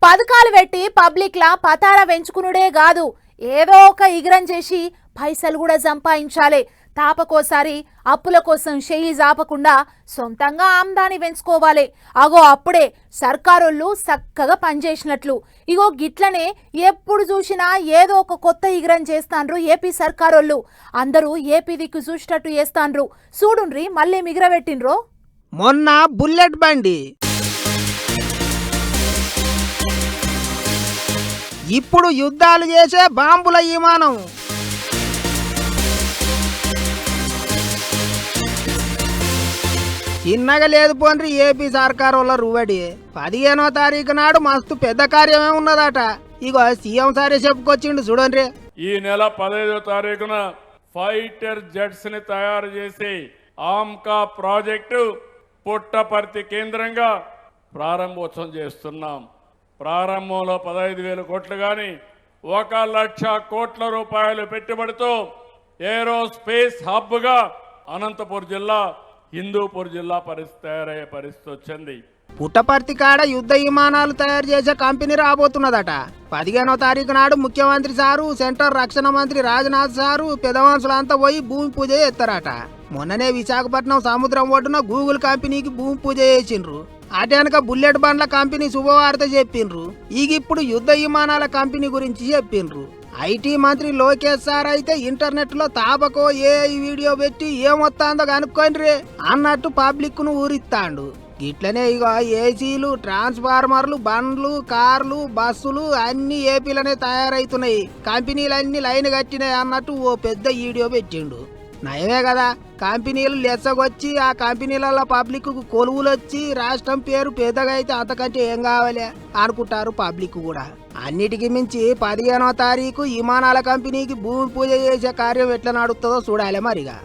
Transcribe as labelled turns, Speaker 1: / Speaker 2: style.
Speaker 1: పథకాలు పెట్టి పబ్లిక్లా పతారా పెంచుకునుడే కాదు, ఏదో ఒక ఇగ్రం చేసి పైసలు కూడా సంపాదించాలి. తాపకోసారి అప్పుల కోసం చెయ్యి జాపకుండా సొంతంగా ఆమ్దాని పెంచుకోవాలి. అగో అప్పుడే సర్కారోళ్ళు చక్కగా పనిచేసినట్లు. ఇగో గిట్లనే ఎప్పుడు చూసినా ఏదో ఒక కొత్త ఇగ్రం చేస్తాండ్రు ఏపీ సర్కారోళ్ళు. అందరూ ఏపీ దిక్కు చూసేటట్టు చేస్తాండ్రు. చూడుండ్రి మళ్ళీ మిగరబెట్టిండ్రో.
Speaker 2: మొన్న బుల్లెట్ బండి, ఇప్పుడు యుద్ధాలు చేసే బాంబుల విమానం. చిన్నగా లేదు పోండ్రి ఏపీ సర్కార్ వాళ్ళ రువడి. 15వ తారీఖు నాడు మస్తు పెద్ద కార్యమే ఉన్నదట. ఇగో సీఎం సారే చెప్పుకొచ్చిండు చూడండి.
Speaker 3: ఈ నెల 15వ తారీఖున ఫైటర్ జెట్స్ ని తయారు చేసి ఆమ్కా ప్రాజెక్టు పుట్టపర్తి కేంద్రంగా ప్రారంభోత్సవం చేస్తున్నాం. ప్రారంభంలో 15,000 కోట్లు కానీ 1,00,000 కోట్ల రూపాయలు పెట్టుబడితో ఏరోస్పేస్ హబ్గా అనంతపూర్ జిల్లా, హిందూపూర్ జిల్లా తయారయ్యే పరిస్థితి వచ్చింది.
Speaker 2: పుట్టపర్తి కాడ యుద్ధ విమానాలు తయారు చేసే కంపెనీ రాబోతున్నదట. 15వ తారీఖు నాడు ముఖ్యమంత్రి సారు, సెంట్రల్ రక్షణ మంత్రి రాజ్నాథ్ సారు, పెద్ద మనుషులంతా పోయి భూమి పూజ చేస్తారట. మొన్ననే విశాఖపట్నం సముద్రం ఒడ్డున గూగుల్ కంపెనీకి భూమి పూజ చేసిండ్రు. అటెనక బుల్లెట్ బండ్ల కంపెనీ శుభవార్త చెప్పిండ్రు. ఇప్పుడు యుద్ధ విమానాల కంపెనీ గురించి చెప్పిండ్రు. ఐటీ మంత్రి లోకేష్ సార్ అయితే ఇంటర్నెట్ లో తాపకో ఏ వీడియో పెట్టి ఏమొత్తాందో కనుక్కోండి అన్నట్టు పబ్లిక్ ను ఊరిస్తాండు. ఇట్లనే ఇక ఏసీలు, ట్రాన్స్ఫార్మర్లు, బండ్లు, కార్లు, బస్సులు అన్ని ఏపీలనే తయారైతున్నాయి. కంపెనీలన్నీ లైన్ కట్టినాయి అన్నట్టు ఓ పెద్ద వీడియో పెట్టిండు. నయమే కదా, కంపెనీలు లెచ్చగొచ్చి ఆ కంపెనీలలో పబ్లిక్ కు కొలువులు వచ్చి రాష్ట్రం పేరు పెద్దగా అయితే అంతకంటే ఏం కావాలి అనుకుంటారు పబ్లిక్ కూడా. అన్నిటికీ మించి 15వ తారీఖు విమానాల కంపెనీకి భూమి పూజ చేసే కార్యం ఎట్లా నడుస్తుందో చూడాలి మరిగా.